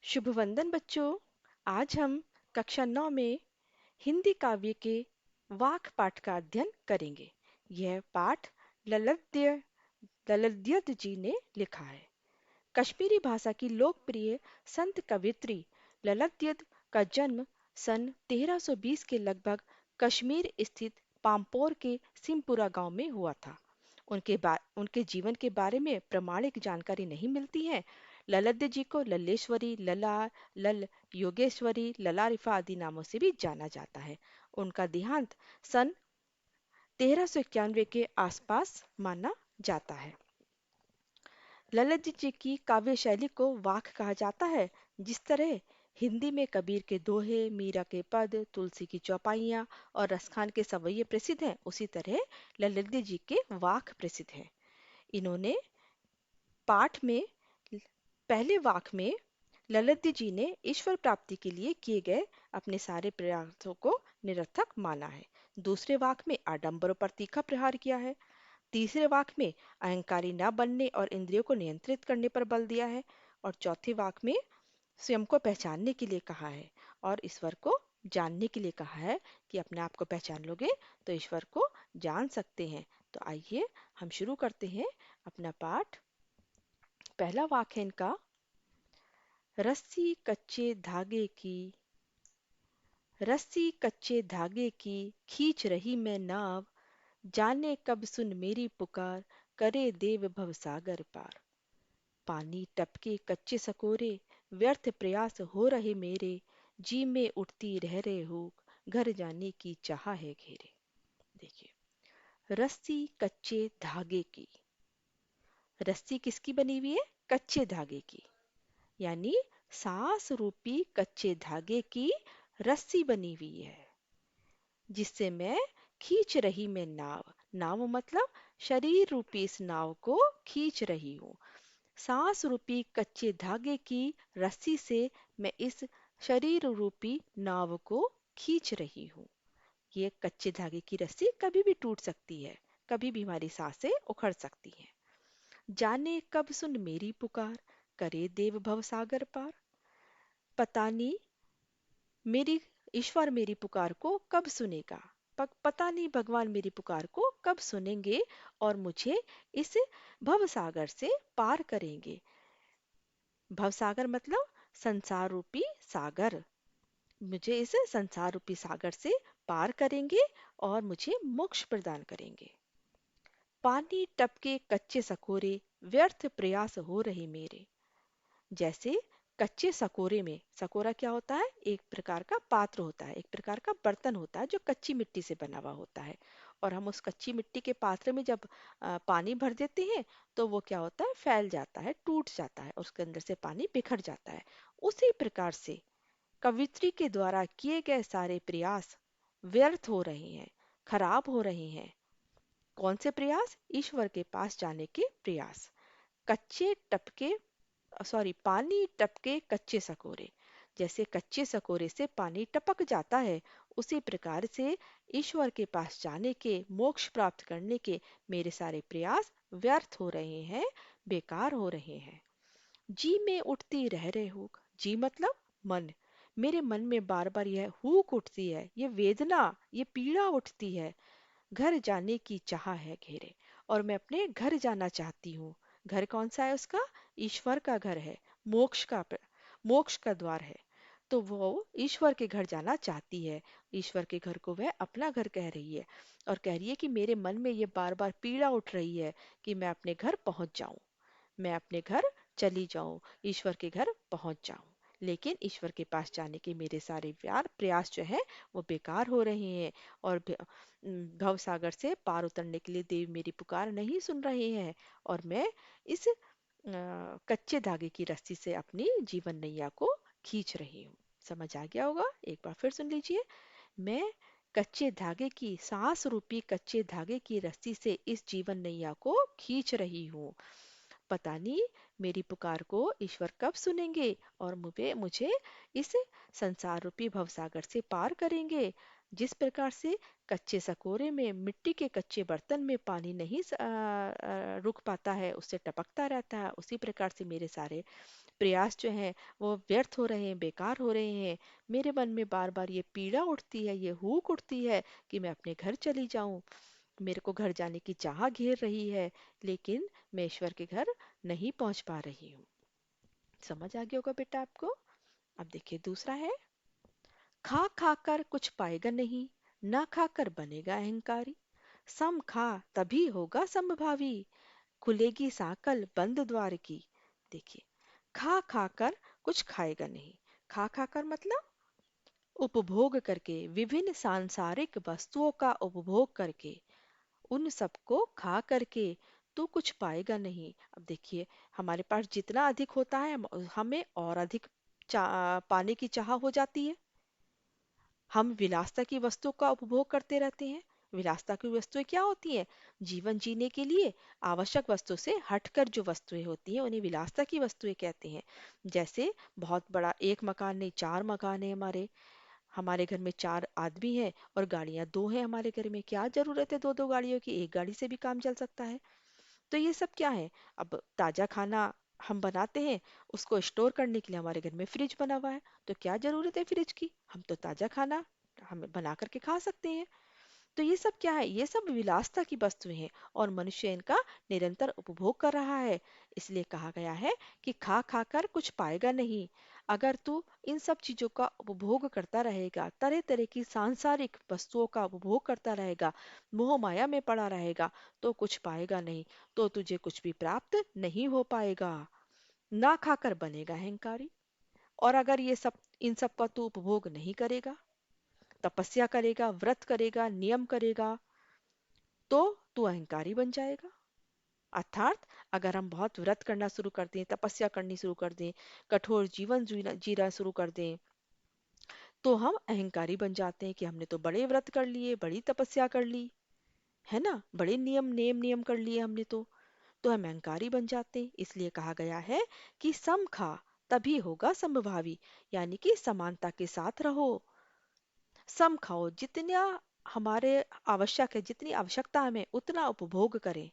शुभ वंदन बच्चों। आज हम कक्षा 9 में हिंदी काव्य के वाक पाठ का अध्ययन करेंगे। यह पाठ ललद्य ललद्यद जी ने लिखा है। कश्मीरी भाषा की लोकप्रिय संत कवियत्री ललद्यद का जन्म सन 1320 के लगभग कश्मीर स्थित पाम्पोर के सिमपुरा गांव में हुआ था। उनके जीवन के बारे में प्रामाणिक जानकारी नहीं मिलती है। ललद्य जी को लल्लेश्वरी, लला, लल योगेश्वरी, ललारिफा आदि नामों से भी जाना जाता है। उनका देहांत सन 1391 के आसपास माना जाता है। ललित जी की काव्य शैली को वाक कहा जाता है। जिस तरह हिंदी में कबीर के दोहे, मीरा के पद, तुलसी की चौपाइयाँ और रसखान के सवैये प्रसिद्ध हैं, उसी तरह ललित जी के वाक प्रसिद्ध हैं। इन्होंने पाठ में पहले वाक में ललित जी ने ईश्वर प्राप्ति के लिए किए गए अपने सारे प्रयासों को निरर्थक माना है। दूसरे वाक में आडंबरों पर तीखा प्रहार किया है। तीसरे वाक में अहंकारी न बनने और इंद्रियों को नियंत्रित करने पर बल दिया है। और चौथे वाक में स्वयं को पहचानने के लिए कहा है और ईश्वर को जानने के लिए कहा है कि अपने आप को पहचान लोगे तो ईश्वर को जान सकते हैं। तो आइए हम शुरू करते हैं अपना पाठ। पहला वाक है इनका। रस्सी कच्चे धागे की, रस्सी कच्चे धागे की खींच रही मैं नाव, जाने कब सुन मेरी पुकार, करे देव भव सागर पार। पानी टपके कच्चे सकोरे, व्यर्थ प्रयास हो रहे मेरे, जी में उठती रह रहे हो, घर जाने की चाह है घेरे। देखिए, रस्सी कच्चे धागे की। रस्सी किसकी बनी हुई है? कच्चे धागे की। यानी सांस रूपी कच्चे धागे की रस्सी बनी हुई है, जिससे मैं खींच रही मैं नाव। नाव मतलब शरीर रूपी इस नाव को खींच रही हूँ। सांस रूपी कच्चे धागे की रस्सी से मैं इस शरीर रूपी नाव को खींच रही हूँ। ये कच्चे धागे की रस्सी कभी भी टूट सकती है, कभी भी हमारी सांसें उखड़ सकती हैं। जाने कब सुन मेरी पुकार, करे देव भव सागर पार। पता नहीं मेरी ईश्वर मेरी पुकार को कब सुनेगा। पता नहीं भगवान मेरी पुकार को कब सुनेंगे और मुझे इस भव सागर से पार करेंगे। भवसागर मतलब संसार रूपी सागर। मुझे इस संसार रूपी सागर से पार करेंगे और मुझे मोक्ष प्रदान करेंगे। पानी टपके कच्चे सकोरे, व्यर्थ प्रयास हो रहे मेरे। जैसे कच्चे सकोरे में, सकोरा क्या होता है? एक प्रकार का पात्र होता है, एक प्रकार का बर्तन होता है जो कच्ची मिट्टी से बना हुआ होता है। और हम उस कच्ची मिट्टी के पात्र में जब पानी भर देते हैं तो वो क्या होता है? फैल जाता है, टूट जाता है, उसके अंदर से पानी बिखर जाता है। उसी प्रकार से कवित्री के द्वारा किए गए सारे प्रयास व्यर्थ हो रहे हैं, खराब हो रहे हैं। कौन से प्रयास? ईश्वर के पास जाने के प्रयास। कच्चे टपके, सॉरी, पानी टपके कच्चे सकोरे। जैसे कच्चे सकोरे से पानी टपक जाता है, उसी प्रकार से ईश्वर के पास जाने के, मोक्ष प्राप्त करने के मेरे सारे प्रयास व्यर्थ हो रहे हैं, बेकार हो रहे हैं। जी में उठती रह रहे हुक। जी मतलब मन। मेरे मन में बार बार यह हुक उठती है, ये वेदना, ये पीड़ा उठती है। घर जाने की चाह है घेरे, और मैं अपने घर जाना चाहती हूँ। घर कौन सा है उसका? ईश्वर का घर है, मोक्ष का द्वार है। तो वो ईश्वर के घर जाना चाहती है। ईश्वर के घर को वह अपना घर कह रही है और कह रही है कि मेरे मन में ये बार बार पीड़ा उठ रही है कि मैं अपने घर पहुंच जाऊं, मैं अपने घर चली जाऊं, ईश्वर के घर पहुंच जाऊं। लेकिन ईश्वर के पास जाने के मेरे सारे प्रयास जो है वो बेकार हो रहे हैं और भव सागर से पार उतरने के लिए देव मेरी पुकार नहीं सुन रहे हैं और मैं इस कच्चे धागे की रस्सी से अपनी जीवन नैया को खींच रही हूँ। समझ आ गया होगा? एक बार फिर सुन लीजिए। मैं कच्चे धागे की, सांस रूपी कच्चे धागे की रस्सी से इस जीवन नैया को खींच रही हूँ। पता नहीं मेरी पुकार को ईश्वर कब सुनेंगे और मुझे मुझे इस संसार रूपी भवसागर से पार करेंगे। जिस प्रकार से कच्चे सकोरे में, मिट्टी के कच्चे बर्तन में पानी नहीं रुक पाता है, उससे टपकता रहता है, उसी प्रकार से मेरे सारे प्रयास जो हैं वो व्यर्थ हो रहे हैं, बेकार हो रहे हैं। मेरे मन में बार बार ये पीड़ा उठती है, ये हुक उठती है कि मैं अपने घर चली जाऊं। मेरे को घर जाने की चाह घेर रही है, लेकिन मैं ईश्वर के घर नहीं पहुंच पा रही हूँ। समझ आ गया होगा बेटा आपको। अब देखिए दूसरा है, खा खा कर कुछ पाएगा नहीं, ना खाकर बनेगा अहंकारी। सम खा तभी होगा समभावी, खुलेगी साकल बंद द्वार की। देखिए, खा खा कर कुछ खाएगा नहीं। खा खा कर मतलब उपभोग करके, विभिन्न सांसारिक वस्तुओं का उपभोग करके, उन सबको खा करके तो कुछ पाएगा नहीं। अब देखिए, हमारे पास जितना अधिक होता है हमें और अधिक पाने की चाह हो जाती है। हम विलासता की वस्तु का उपभोग करते रहते हैं। विलासता की वस्तुएं क्या होती हैं? जीवन जीने के लिए आवश्यक वस्तु से हटकर जो वस्तुएं होती हैं उन्हें विलासता की वस्तुएं कहते हैं। जैसे बहुत बड़ा एक मकान नहीं, चार मकान है हमारे, हमारे घर में चार आदमी हैं और गाड़ियां दो हैं हमारे घर में, क्या जरूरत है दो दो गाड़ियों की? एक गाड़ी से भी काम चल सकता है। तो ये सब क्या है? अब ताजा खाना हम बनाते हैं, उसको स्टोर करने के लिए हमारे घर में फ्रिज बना हुआ है। तो क्या जरूरत है फ्रिज की? हम तो ताजा खाना हम बना करके खा सकते हैं। तो ये सब क्या है? ये सब विलासता की वस्तुएं हैं और मनुष्य इनका निरंतर उपभोग कर रहा है। इसलिए कहा गया है कि खा खा कर कुछ पाएगा नहीं। अगर तू इन सब चीजों का उपभोग करता रहेगा, तरह तरह की सांसारिक वस्तुओं का उपभोग करता रहेगा, मोह माया में पड़ा रहेगा, तो कुछ पाएगा नहीं, तो तुझे कुछ भी प्राप्त नहीं हो पाएगा। ना खाकर बनेगा अहंकारी। और अगर ये सब, इन सब का तू उपभोग नहीं करेगा, तपस्या करेगा, व्रत करेगा, नियम करेगा, तो तू अहंकारी बन जाएगा। अर्थात अगर हम बहुत व्रत करना शुरू कर दें, तपस्या करनी शुरू कर दें, कठोर जीवन जीना शुरू कर दें, तो हम अहंकारी बन जाते हैं कि हमने तो बड़े व्रत कर लिए, बड़ी तपस्या कर ली, है ना, बड़े नियम कर लिए हमने तो हम अहंकारी बन जाते हैं। इसलिए कहा गया है कि सम खा तभी होगा समभावी, यानी कि समानता के साथ रहो। सम खाओ, जितना हमारे आवश्यक है, जितनी आवश्यकता हमें उतना उपभोग करें,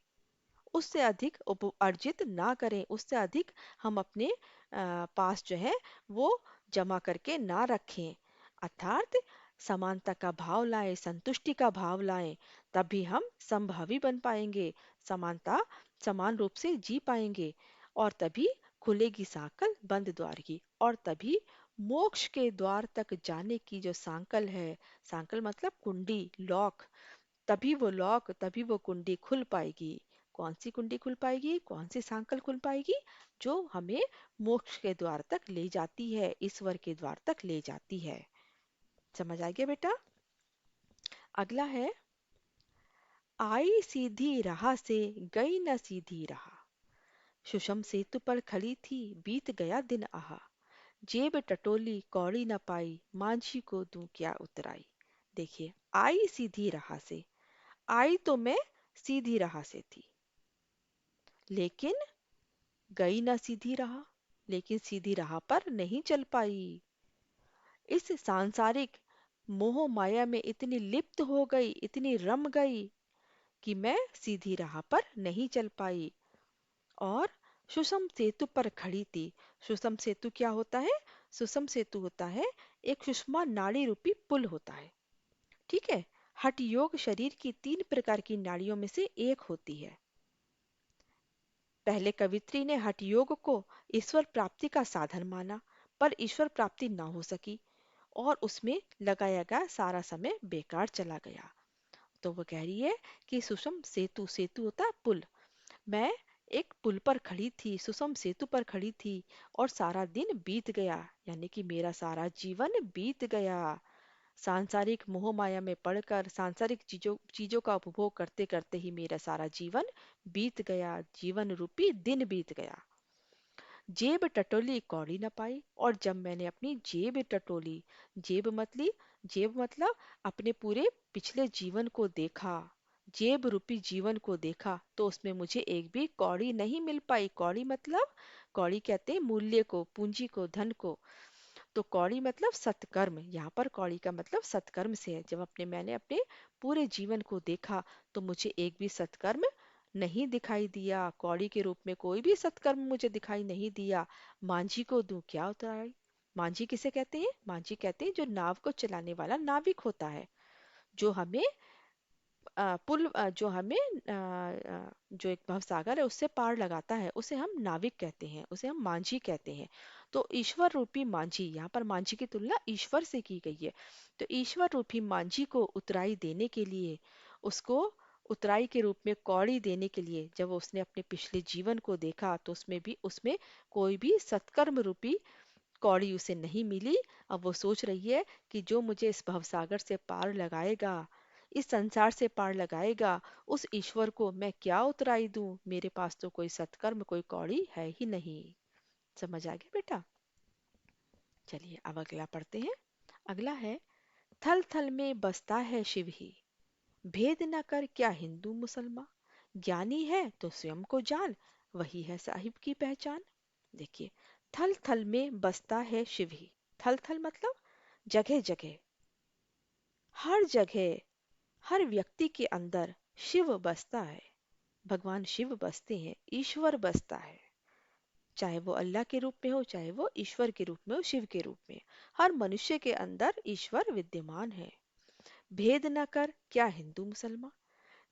उससे अधिक अर्जित ना करें, उससे अधिक हम अपने पास जो है वो जमा करके ना रखें। अर्थात समानता का भाव लाएं, संतुष्टि का भाव लाएं, तभी हम समभावी बन पाएंगे, समानता समान रूप से जी पाएंगे, और तभी खुलेगी सांकल बंद द्वार की, और तभी मोक्ष के द्वार तक जाने की जो सांकल है, सांकल मतलब कुंडी, लॉक, तभी वो कुंडी खुल पाएगी। कौन सी कुंडी खुल पाएगी? कौन सी सांकल खुल पाएगी? जो हमें मोक्ष के द्वार तक ले जाती है, ईश्वर के द्वार तक ले जाती है। समझ आ गया बेटा। अगला है, आई सीधी राह से गई न सीधी राह, सुषम सेतु पर खड़ी थी बीत गया दिन आहा, जेब टटोली कौड़ी न पाई, मांझी को दूं क्या उतराई। देखिए, आई सीधी राह से, आई तो मैं सीधी राह से थी, लेकिन गई ना सीधी राह, लेकिन सीधी राह पर नहीं चल पाई। इस सांसारिक मोह माया में इतनी लिप्त हो गई, इतनी रम गई कि मैं सीधी राह पर नहीं चल पाई। और सुषम सेतु पर खड़ी थी। सुषम सेतु क्या होता है? सुषम सेतु होता है एक सुषमा नाड़ी रूपी पुल होता है। ठीक है। हठ योग शरीर की 3 प्रकार की नाड़ियों में से एक होती है। पहले कवित्री ने हठ योग को ईश्वर प्राप्ति का साधन माना, पर ईश्वर प्राप्ति न हो सकी और उसमें लगाया गया सारा समय बेकार चला गया। तो वो कह रही है कि सुषम सेतु, सेतु होता है पुल, मैं एक पुल पर खड़ी थी, सुषम सेतु पर खड़ी थी, और सारा दिन बीत गया, यानी कि मेरा सारा जीवन बीत गया। सांसारिक मोह माया में पड़कर, सांसारिक चीजों चीजों का उपभोग करते करते ही मेरा सारा जीवन बीत गया, जीवन रूपी दिन बीत गया। जेब टटोली कौड़ी न पाई, और जब मैंने अपनी जेब टटोली, जेब मतली जेब मतलब अपने पूरे पिछले जीवन को देखा, जेब रूपी जीवन को देखा, तो उसमें मुझे एक भी कौड़ी नहीं मिल पाई। कौड़ी मतलब, कौड़ी कहते हैं मूल्य को, पूंजी को, धन को। तो कौड़ी मतलब सत्कर्म, यहाँ पर कौड़ी का मतलब सत्कर्म से है। जब मैंने अपने पूरे जीवन को देखा तो मुझे एक भी सत्कर्म नहीं दिखाई दिया, कौड़ी के रूप में कोई भी सत्कर्म मुझे दिखाई नहीं दिया। मांझी को दूं क्या उतराई। मांझी किसे कहते हैं? मांझी कहते हैं जो नाव को चलाने वाला नाविक होता है, जो हमें पुल जो हमें जो एक भवसागर है उससे पार लगाता है, उसे हम नाविक कहते हैं, उसे हम मांझी कहते हैं। तो ईश्वर रूपी मांझी, यहाँ पर मांझी की तुलना ईश्वर से की गई है। तो ईश्वर रूपी मांझी को उतराई देने के लिए, उसको उतराई के रूप में कौड़ी देने के लिए, जब उसने अपने पिछले जीवन को देखा तो उसमें कोई भी सत्कर्म रूपी कौड़ी उसे नहीं मिली। अब वो सोच रही है कि जो मुझे इस भवसागर से पार लगाएगा, इस संसार से पार लगाएगा, उस ईश्वर को मैं क्या उतराई दूं। मेरे पास तो कोई सत्कर्म, कोई कौड़ी है ही नहीं। समझ आ गया बेटा? चलिए अब अगला पढ़ते हैं। अगला है, थल थल में बसता है शिव ही, भेद न कर क्या हिंदू मुसलमान, ज्ञानी है तो स्वयं को जान, वही है साहिब की पहचान। देखिए, थल थल में बसता है शिव ही। थल थल मतलब जगह जगह, हर जगह, हर व्यक्ति के अंदर शिव बसता है। भगवान शिव बसते हैं, ईश्वर बसता है। चाहे वो अल्लाह के रूप में हो, चाहे वो ईश्वर के रूप में हो, शिव के रूप में, हर मनुष्य के अंदर ईश्वर विद्यमान है। भेद न कर क्या हिंदू मुसलमान,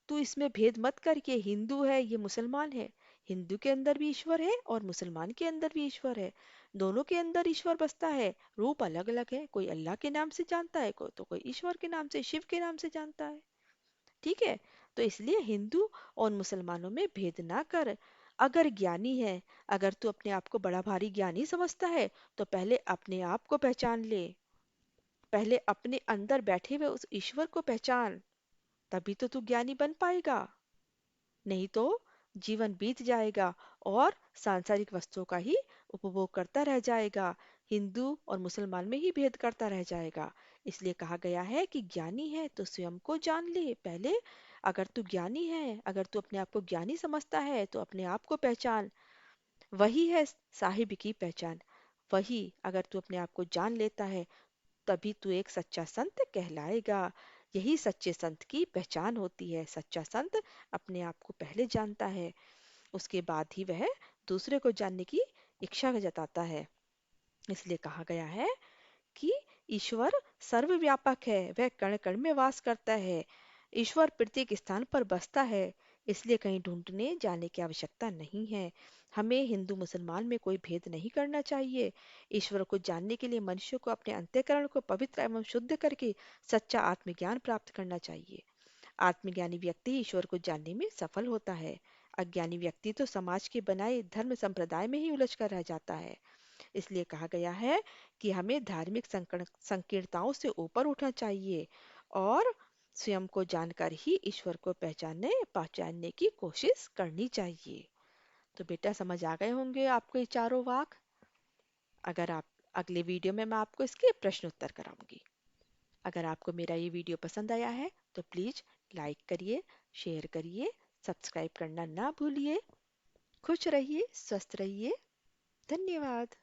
तू इसमें भेद मत कर कि ये हिंदू है ये मुसलमान है। हिंदू के अंदर भी ईश्वर है और मुसलमान के अंदर भी ईश्वर है। दोनों के अंदर ईश्वर बसता है। रूप अलग अलग है, कोई अल्लाह के नाम से जानता है, कोई ईश्वर के नाम से, शिव के नाम से जानता है। ठीक है? तो इसलिए हिंदू और मुसलमानों में भेद ना कर। अगर ज्ञानी है, अगर तू अपने आप को बड़ा भारी ज्ञानी समझता है, तो पहले अपने आप को पहचान ले। पहले अपने अंदर बैठे हुए उस ईश्वर को पहचान, तभी तो तू ज्ञानी बन पाएगा। नहीं तो जीवन बीत जाएगा और सांसारिक वस्तुओं का ही उपभोग करता रह जाएगा, हिंदू और मुसलमान में ही भेद करता रह जाएगा। इसलिए कहा गया है कि ज्ञानी है तो स्वयं को जान ले पहले। अगर तू ज्ञानी है, अगर तू अपने आप को ज्ञानी समझता है, तो अपने आप को पहचान, वही है साहिब की पहचान। वही, अगर तू अपने आप को जान लेता है, तभी तू एक सच्चा संत कहलाएगा। यही सच्चे संत की पहचान होती है। सच्चा संत अपने आप को पहले जानता है, उसके बाद ही वह दूसरे को जानने की इच्छा जताता है। इसलिए कहा गया है कि ईश्वर सर्वव्यापक है, वह कण कण में वास करता है। ईश्वर प्रत्येक स्थान पर बसता है, इसलिए कहीं ढूंढने जाने की आवश्यकता नहीं है। हमें हिंदू मुसलमान में कोई भेद नहीं करना चाहिए। ईश्वर को जानने के लिए मनुष्य को अपने अंतःकरण को पवित्र एवं शुद्ध करके सच्चा आत्मज्ञान प्राप्त करना चाहिए। आत्मज्ञानी व्यक्ति ईश्वर को जानने में सफल होता है। अज्ञानी व्यक्ति तो समाज के बनाए धर्म संप्रदाय में ही उलझ कर रह जाता है। इसलिए कहा गया है कि हमें धार्मिक संकीर्णताओं से ऊपर उठना चाहिए और स्वयं को जानकर ही ईश्वर को पहचानने पहचानने की कोशिश करनी चाहिए। तो बेटा समझ आ गए होंगे आपको ये चारों वाक। अगर आप अगले वीडियो में मैं आपको इसके प्रश्न उत्तर कराऊंगी। अगर आपको मेरा ये वीडियो पसंद आया है तो प्लीज लाइक करिए, शेयर करिए, सब्सक्राइब करना ना भूलिए। खुश रहिए, स्वस्थ रहिए। धन्यवाद।